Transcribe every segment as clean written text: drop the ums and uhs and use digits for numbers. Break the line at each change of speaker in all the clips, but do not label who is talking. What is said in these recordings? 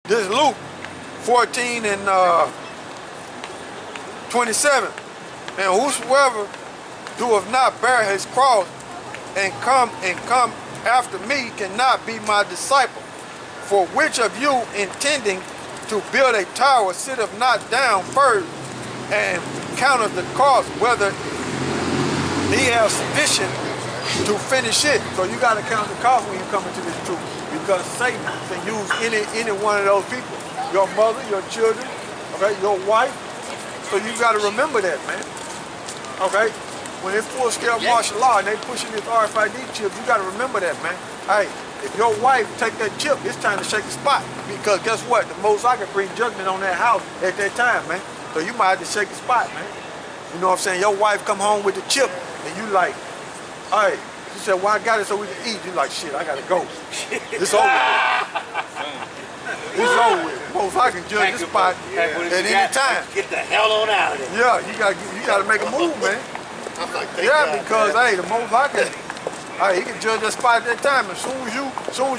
This is Luke 14 and 27. And whosoever doeth not bear his cross and come after me cannot be my disciple. For which of you intending to build a tower sitteth not down first and counteth the cost, whether he has sufficient to finish it? So you got to count the cost when you come into this truth, because Satan can use any one of those people, your mother, your children, okay, your wife. So you got to remember that, man. Okay, when it's full-scale martial law and they pushing this RFID chip, you got to remember that, man. Hey, if your wife take that chip, it's time to shake the spot, because guess what? The Most High can bring judgment on that house at that time, man. So you might have to shake the spot, man. You know what I'm saying? Your wife come home with the chip and you like, hey, she said, well, I got it so we can eat. You like, shit, I gotta go. It's over with. It's over with. Most High can judge this spot at any time.
Get the hell on out of there.
Yeah, you gotta make a move, man. Yeah, because hey, the Most High can, he can judge that spot at that time. As soon as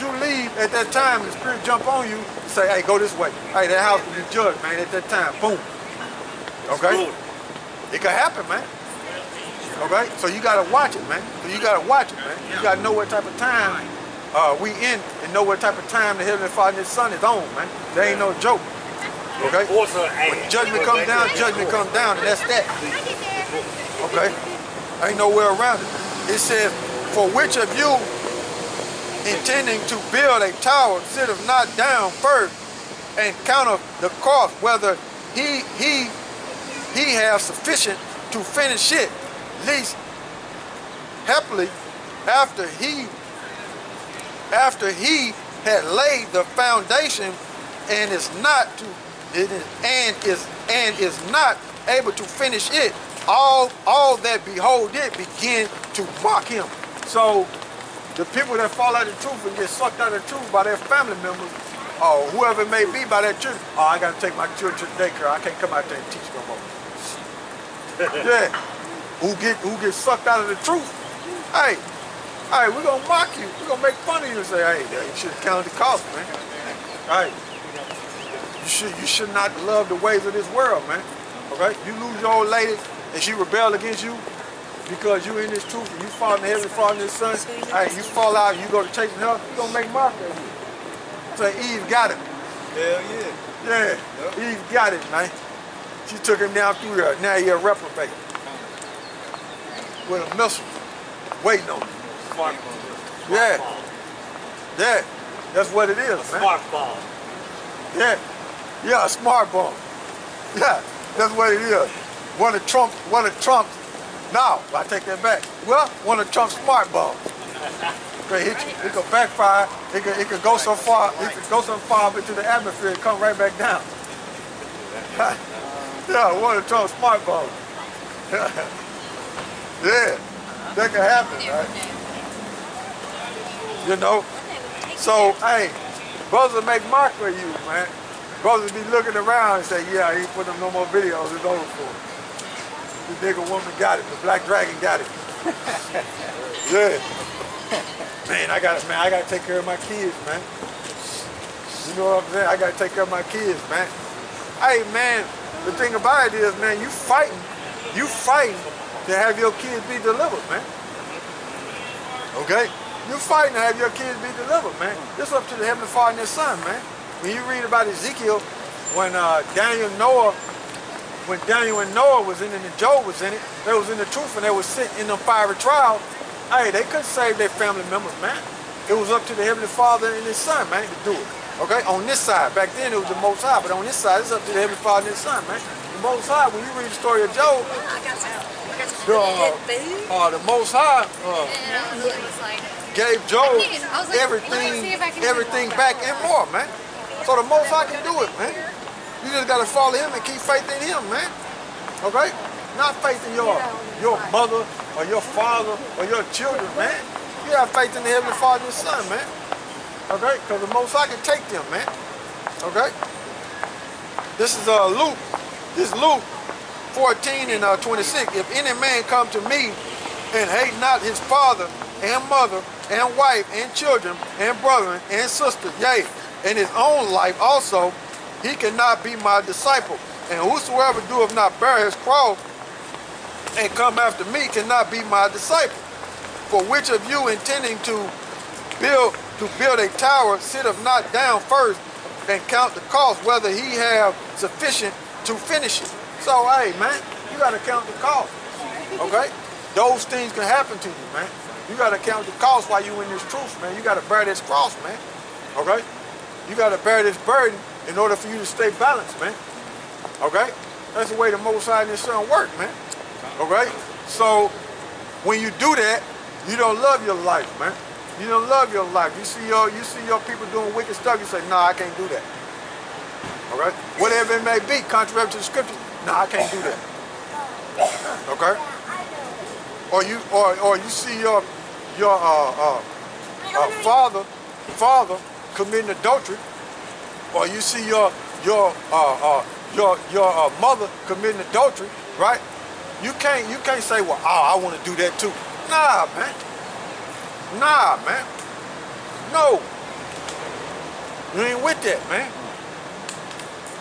you leave at that time, the spirit jump on you and say, hey, go this way. Hey, that house will be judged, man, at that time. Boom. Okay? It could happen, man. Okay? So you gotta watch it, man. You gotta know what type of time we in and know what type of time the Heavenly Father and His Son is on, man. There ain't no joke. Okay? When judgment comes down, and that's that. Okay? Ain't nowhere around it. It says, for which of you intending to build a tower sitteth not down first and counteth the cost, whether he have sufficient to finish it, least happily after he had laid the foundation and is not able to finish it, all that behold it begin to mock him. So the people that fall out of the truth and get sucked out of the truth by their family members, or whoever it may be by their children, oh, I gotta take my children to daycare, I can't come out there and teach no more. Yeah. Who get sucked out of the truth? Hey, we're gonna mock you. We're gonna make fun of you and say, hey, you should count the cost, man. Hey, you should not love the ways of this world, man. Okay? You lose your old lady and she rebel against you because you in this truth and you fall in the Heavenly Father and His Son. Hey, you fall out and you go to chasing her, you gonna make mockery of you. So Eve got him.
Hell yeah.
Yeah, yep. Eve got it, man. She took him down through there. Now he a reprobate. With a missile waiting on him.
Smart ball.
Yeah. Yeah. That's what it is, man.
Smart ball.
Yeah. Yeah, a smart ball. Yeah, that's what it is. One of Trump's, no, I take that back. Well, one of Trump's smart balls. It could backfire, it could go so far, up into the atmosphere and come right back down. Yeah, one of Trump's smart balls. Yeah, that could happen, right? You know? So, hey, brothers make mockery of you, man. Brothers be looking around and say, yeah, I ain't putting up no more videos, it's over for. The nigga woman got it, the black dragon got it. Yeah. Man, I gotta take care of my kids, man. You know what I'm saying? I gotta take care of my kids, man. Hey, man, the thing about it is, man, you fighting to have your kids be delivered, man. Okay? You fighting to have your kids be delivered, man. It's up to the Heavenly Father and His Son, man. When you read about Ezekiel, when Daniel and Noah was in it and Job was in it, they was in the truth and they was sitting in them fiery trials. Hey, they couldn't save their family members, man. It was up to the Heavenly Father and His Son, man, to do it. Okay? On this side. Back then it was the Most High, but on this side it's up to the Heavenly Father and His Son, man. The Most High, when you read the story of Job, the Most High gave Job everything back and more, man. So the Most High can do it, man. You just gotta follow Him and keep faith in Him, man. Okay? Not faith in your mother or your father or your children, man. You have faith in the Heavenly Father and His Son, man. Okay? Because the Most High can take them, man. Okay? This is Luke. This is Luke 14 and 26. If any man come to me and hate not his father and mother and wife and children and brethren and sisters, yea, in his own life also, he cannot be my disciple. And whosoever doeth not bear his cross and come after me cannot be my disciple. For which of you intending to build a tower sitteth not down first and count the cost, whether he have sufficient to finish it? So, hey, man, you got to count the cost, okay? Those things can happen to you, man. You got to count the cost while you in this truth, man. You got to bear this cross, man, okay? You got to bear this burden in order for you to stay balanced, man, okay? That's the way the Most High and His Son work, man, okay? So, when you do that, you don't love your life, man. You don't love your life. You see your people doing wicked stuff, you say, nah, I can't do that. Okay? Whatever it may be, contrary to the scriptures, nah, I can't do that. Okay? Or you see your father committing adultery, or you see your mother committing adultery, right? You can't say, well, oh, I want to do that too. Nah, man. Nah, man. No. You ain't with that, man.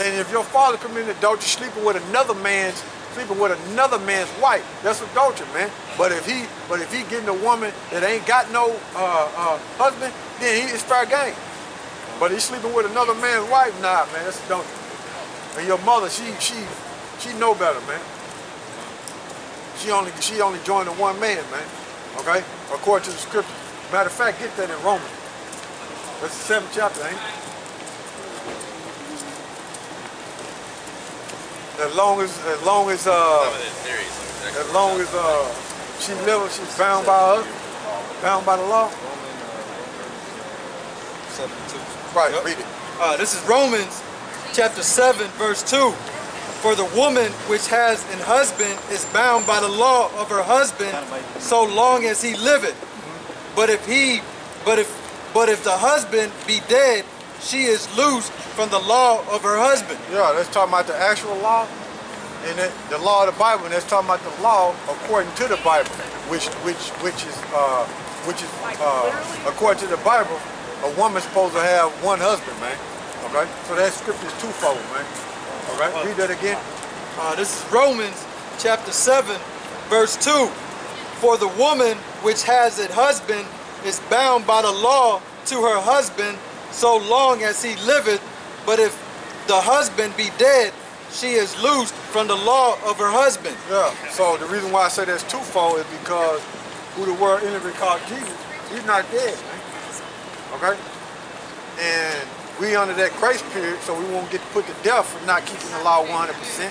And if your father committing adultery, sleeping with another man's wife, that's adultery, man. But if he getting a woman that ain't got no husband, then it's fair game. But he's sleeping with another man's wife, nah, man, that's adultery. And your mother, she know better, man. She only joined to one man, man. Okay? According to the scripture. Matter of fact, get that in Romans. That's the 7th chapter, ain't it? As long as she lives, she's bound by us, bound by the law.
7:2.
Right,
Yep.
read it.
This is Romans chapter 7, verse 2. For the woman which has an husband is bound by the law of her husband so long as he liveth. But if the husband be dead, she is loosed from the law of her husband.
Yeah, that's talking about the actual law, and the law of the Bible, and that's talking about the law according to the Bible, which is according to the Bible, a woman's supposed to have one husband, man. Okay, so that scripture is twofold, man. Okay, read that again.
This is Romans chapter 7, verse 2. For the woman which has a husband is bound by the law to her husband so long as he liveth, but if the husband be dead, she is loosed from the law of her husband.
Yeah, so the reason why I say that's twofold is because who the word enemy called Jesus, he's not dead, man. Okay? And we under that grace period, so we won't get put to death for not keeping the law 100%,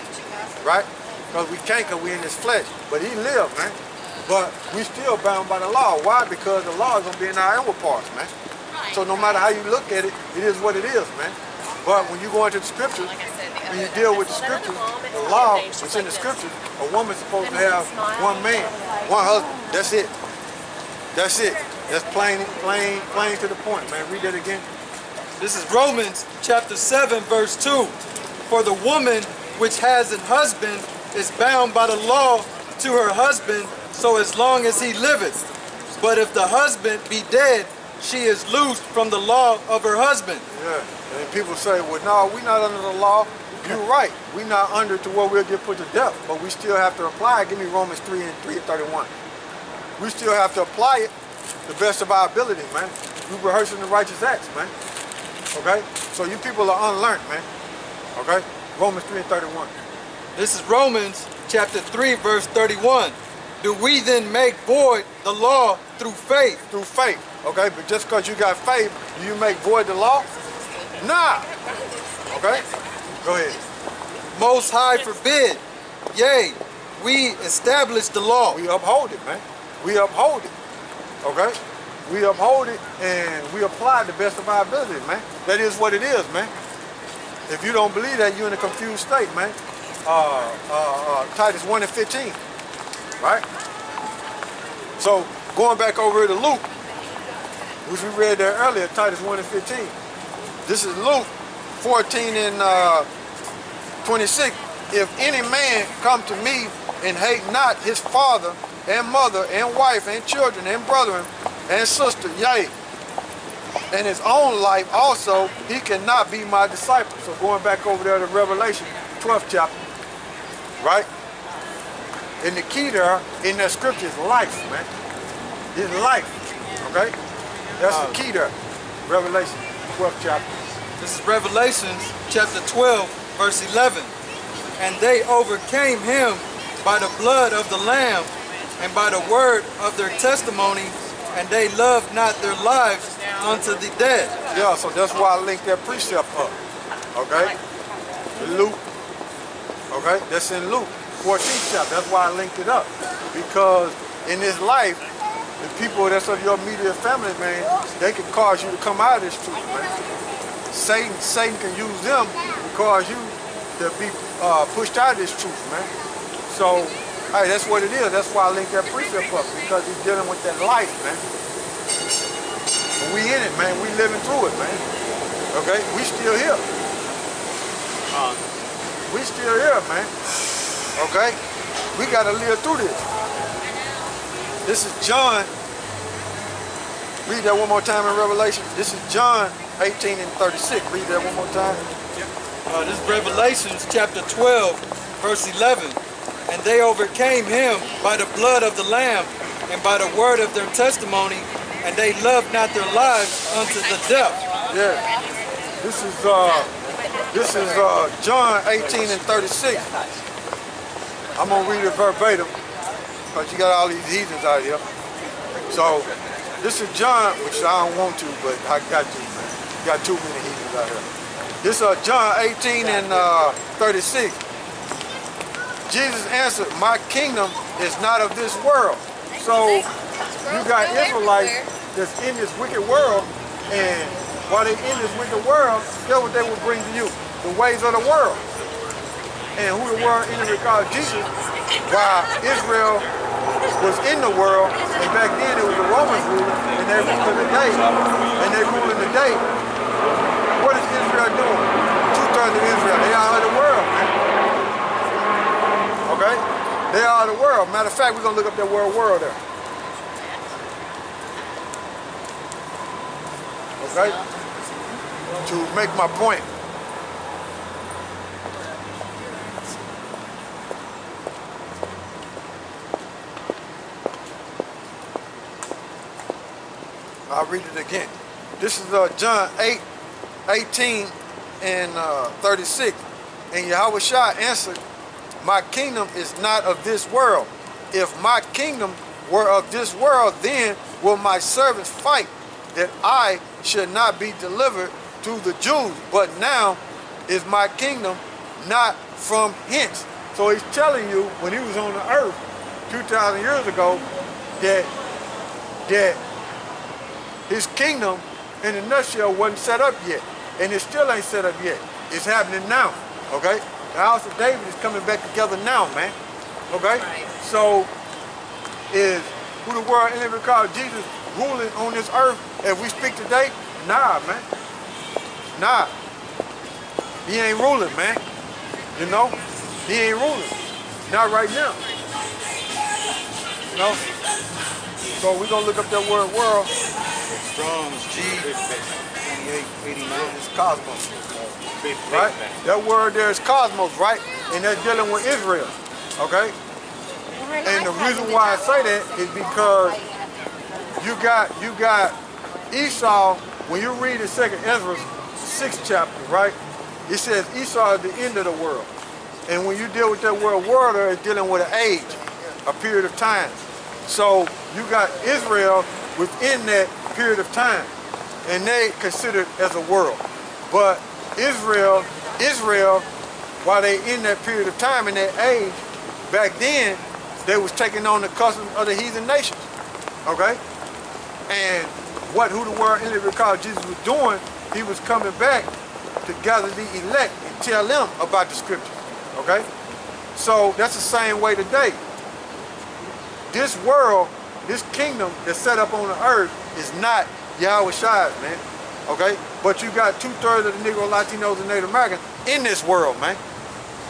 right? Because we can't, because we're in this flesh. But he lived, man. But we still bound by the law. Why? Because the law is going to be in our inward parts, man. So no matter how you look at it, it is what it is, man. But when you go into the scriptures, when you deal with the scriptures, the law that's in the scriptures, a woman's supposed to have one man, one husband. That's it. That's it. That's plain to the point, man. Read that again.
This is Romans chapter 7, verse 2. For the woman which has an husband is bound by the law to her husband so as long as he liveth. But if the husband be dead, she is loosed from the law of her husband.
Yeah, and people say, well, no, we're not under the law. You're right. We're not under to where we'll get put to death, but we still have to apply it. Give me Romans 3:31. We still have to apply it the best of our ability, man. We're rehearsing the righteous acts, man. Okay? So you people are unlearned, man. Okay? Romans 3:31.
This is Romans chapter 3, verse 31. Do we then make void the law through faith?
Through faith. Okay? But just because you got faith, do you make void the law? Nah. Okay? Go ahead.
Most High forbid. Yea, we establish the law.
We uphold it, man. We uphold it. Okay? We uphold it and we apply the best of our ability, man. That is what it is, man. If you don't believe that, you're in a confused state, man. Titus 1:15, right? So going back over to Luke, which we read there earlier, Titus 1:15. This is Luke 14:26. If any man come to me and hate not his father and mother and wife and children and brethren and sister, yea, in his own life also, he cannot be my disciple. So going back over there to Revelation 12th chapter, right? And the key there in that scripture is life, man. His life, okay? That's the key there. Revelation 12th chapter.
This is Revelations chapter 12, verse 11. And they overcame him by the blood of the Lamb and by the word of their testimony, and they loved not their lives unto the death.
Yeah, so that's why I linked that precept up, okay? Luke, okay? That's in Luke 14th chapter. That's why I linked it up. Because in this life, the people that's of your immediate family, man, they can cause you to come out of this truth, man. Satan can use them to cause you to be pushed out of this truth, man. So, hey, that's what it is. That's why I linked that precept up, because he's dealing with that life, man. And we in it, man. We living through it, man. Okay? We still here. We still here, man. Okay? We got to live through this. This is John. Read that one more time in Revelation. This is John 18 and 36. Read that one more time.
This is Revelations chapter 12, verse 11. And they overcame him by the blood of the Lamb and by the word of their testimony, and they loved not their lives unto the death.
Yeah. This is John 18 and 36. I'm gonna read it verbatim, because you got all these heathens out here. So this is John, which I don't want to, but I got to, man. You got too many heathens out here. This is John 18 and 36. Jesus answered, my kingdom is not of this world. So you got Israelites that's in this wicked world, and while they're in this wicked world, guess what they will bring to you? The ways of the world. And who the world enemy called Jesus, while Israel was in the world, and back then it was the Romans ruling, and they ruling the day. And they ruling the day. What is Israel doing? 2/3 of Israel, they are of the world, man. Okay? They are the world. Matter of fact, we're going to look up that word world there. Okay? To make my point. I'll read it again. This is John 18 and 36. And YAHAWASHI answered, my kingdom is not of this world. If my kingdom were of this world, then will my servants fight, that I should not be delivered to the Jews. But now is my kingdom not from hence. So he's telling you, when he was on the earth 2,000 years ago, that his kingdom, in a nutshell, wasn't set up yet. And it still ain't set up yet. It's happening now, okay? The house of David is coming back together now, man. Okay? Right. So, is who the world enemy called Jesus ruling on this earth as we speak today? Nah, man. Nah. He ain't ruling, man. You know? He ain't ruling. Not right now. You know? So we're going to look up that word world.
Strong's G 2889
is cosmos. Right? That word there is cosmos, right? And that's dealing with Israel. Okay? And the reason why I say that is because you got Esau. When you read the 2nd Ezra 6th chapter, right? It says Esau is the end of the world. And when you deal with that word world, it's dealing with an age, a period of time. So you got Israel within that period of time, and they considered as a world. But Israel, while they in that period of time, in that age, back then, they was taking on the customs of the heathen nations. Okay? And who the world enemy called Jesus was doing, he was coming back to gather the elect and tell them about the scriptures. Okay? So that's the same way today. This world, this kingdom that's set up on the earth is not YAHAWASHI's, man. Okay? But you got 2/3 of the Negro, Latinos, and Native Americans in this world, man.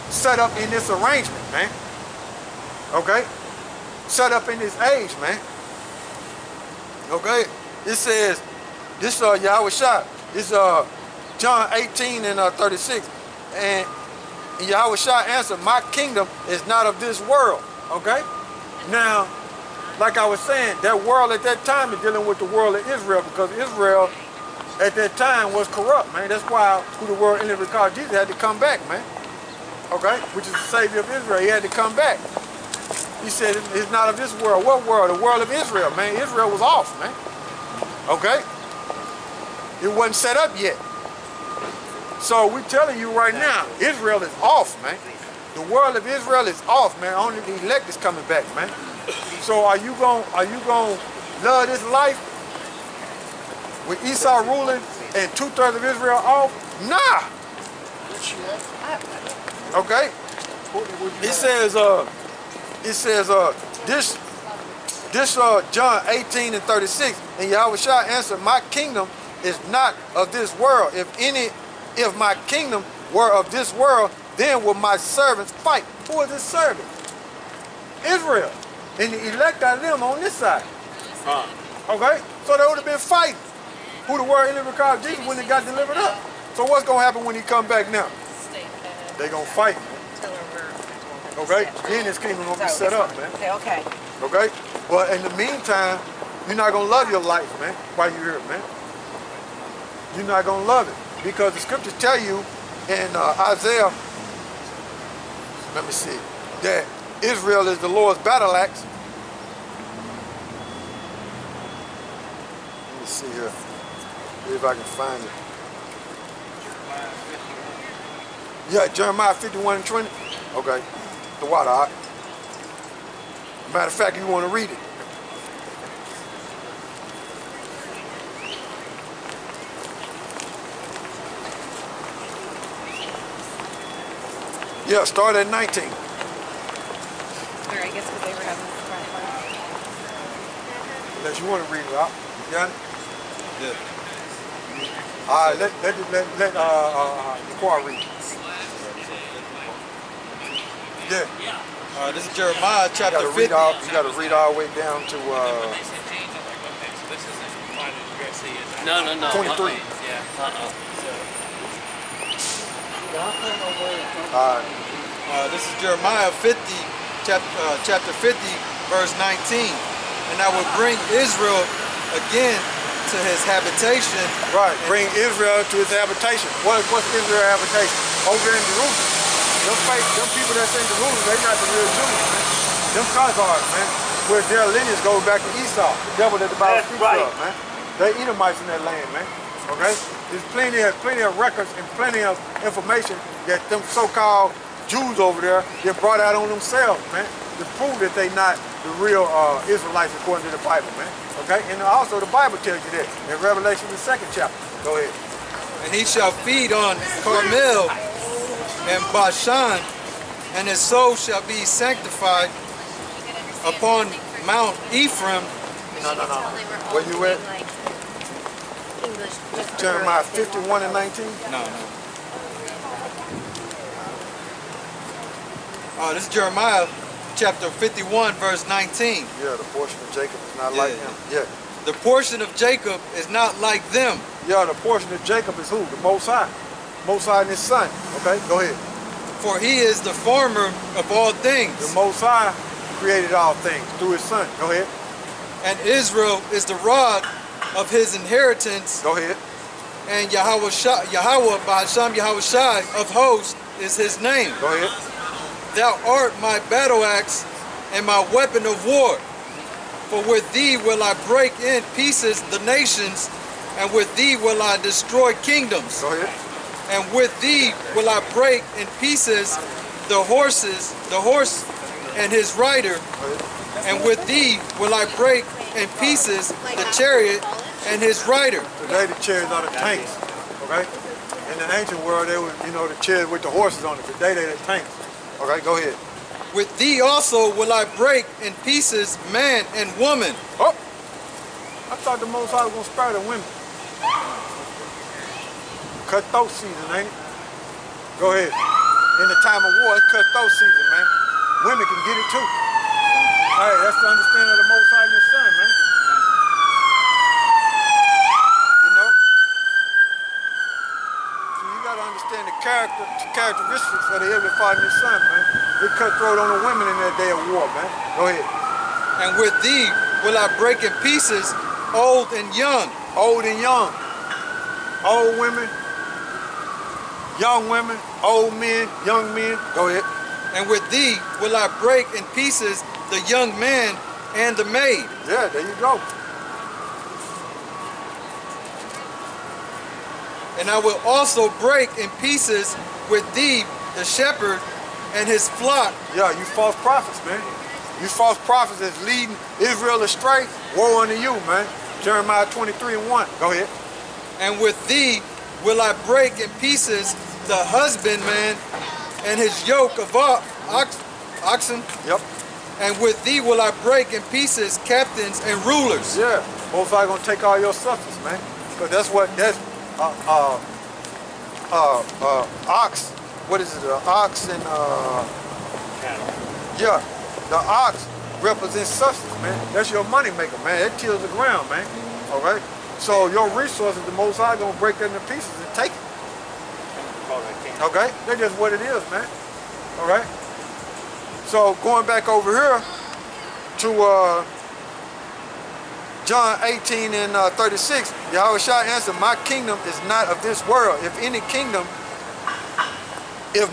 Set up in this arrangement, man. Okay? Set up in this age, man. Okay? It says, This YAHAWASHI. This John 18 and 36. And YAHAWASHI answered, my kingdom is not of this world. Okay? Now, like I was saying, that world at that time is dealing with the world of Israel, because Israel at that time was corrupt, man. That's why who the world ended called Jesus had to come back, man. Okay? Which is the Savior of Israel. He had to come back. He said it's not of this world. What world? The world of Israel, man. Israel was off, man. Okay? It wasn't set up yet. So we're telling you right now, Israel is off, man. The world of Israel is off, man. Only the elect is coming back, man. So are you gonna love this life with Esau ruling and 2/3 of Israel off? Nah. Okay. It says this John 18 and 36, and YAHAWASHI answered, my kingdom is not of this world. If my kingdom were of this world, then would my servants fight. Who is this servant? Israel. And the elect out of them on this side. Okay? So they would have been fighting. Who the word ended called Jesus when it got delivered up. So what's going to happen when he come back now? They going to fight. Okay? Then his kingdom going to be set up, man.
Okay.
Okay? But in the meantime, you're not going to love your life, man, while you're here, man. You're not going to love it. Because the scriptures tell you in Isaiah, let me see, that Israel is the Lord's battle axe. Let me see here. See if I can find it. Yeah, Jeremiah 51 and 20. Okay. The water. All right. Matter of fact, you want to read it. Yeah, start at 19.
Or I guess because they were having this
Unless you want to read it out. You got it?
Yeah.
All right, let the choir read it. Yeah.
This is Jeremiah chapter 50.
You got to read all the way down to
No.
23.
This is Jeremiah 50, chapter 50, verse 19. And I will bring Israel again to his habitation.
Right, bring Israel to his habitation. What's Israel's habitation? Over there in Jerusalem. Them people that's in Jerusalem, they're not the real Jews, man. Them Khazars, man. Where their lineage goes back to Esau, the devil that the Bible speaks of, man. They Edomites in that land, man. Okay? There's plenty of records and plenty of information that them so-called Jews over there get brought out on themselves, man, to prove that they not the real Israelites according to the Bible, man. Okay? And also the Bible tells you that in Revelation the 2nd chapter. Go ahead.
And he shall feed on Carmel and Bashan, and his soul shall be sanctified upon Mount Ephraim.
No. Where you at? Jeremiah 51 and 19?
No. This is Jeremiah chapter 51, verse 19.
Yeah, the portion of Jacob is not like him. Yeah.
The portion of Jacob is not like them.
Yeah, the portion of Jacob is who? The Most High. Most High and his son. Okay, go ahead.
For he is the former of all things.
The Most High created all things through his son. Go ahead.
And Israel is the rod of his inheritance.
Go ahead.
And YAHAWAH, Bahasham YAHAWASHI of hosts is his name.
Go ahead.
Thou art my battle axe and my weapon of war. For with thee will I break in pieces the nations, and with thee will I destroy kingdoms.
Go ahead.
And with thee will I break in pieces the horse and his rider. And with thee will I break in pieces the chariot and his rider.
Today the chariots are the tanks. Okay? In the ancient world, they were, the chariots with the horses on it. Today they're the tanks. Okay, go ahead.
With thee also will I break in pieces man and woman.
Oh! I thought the Most High was going to spare the women. Cutthroat season, ain't it? Go ahead. In the time of war, it's cutthroat season, man. Women can get it too. Hey, that's the understanding of the Most High and his son, man. characteristics of the Heavenly Father and His Son, man. They cutthroat on the women in their day of war, man. Go ahead.
And with thee will I break in pieces old and young.
Old and young. Old women, young women, old men, young men. Go ahead.
And with thee will I break in pieces the young man and the maid.
Yeah, there you go.
And I will also break in pieces with thee the shepherd and his flock.
Yeah, you false prophets, man. You false prophets that's leading Israel astray. Woe unto you, man. Jeremiah 23:1. Go ahead.
And with thee will I break in pieces the husbandman and his yoke of oxen.
Yep.
And with thee will I break in pieces captains and rulers.
Yeah. Most likely gonna take all your substance, man. Because that's ox. What is it? Ox and
Cattle.
yeah. The ox represents substance, man. That's your money maker, man. It tills the ground, man. All right. So your resources, the Most High gonna break that into pieces and take it. Okay. That's just what it is, man. All right. So going back over here to John 18 and 36, YAHAWASHI answered, my kingdom is not of this world. If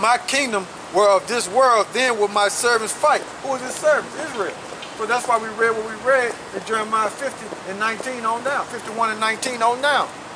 my kingdom were of this world, then would my servants fight. Who is his servants? Israel. So that's why we read what we read in Jeremiah 50 and 19 on down, 51 and 19 on down.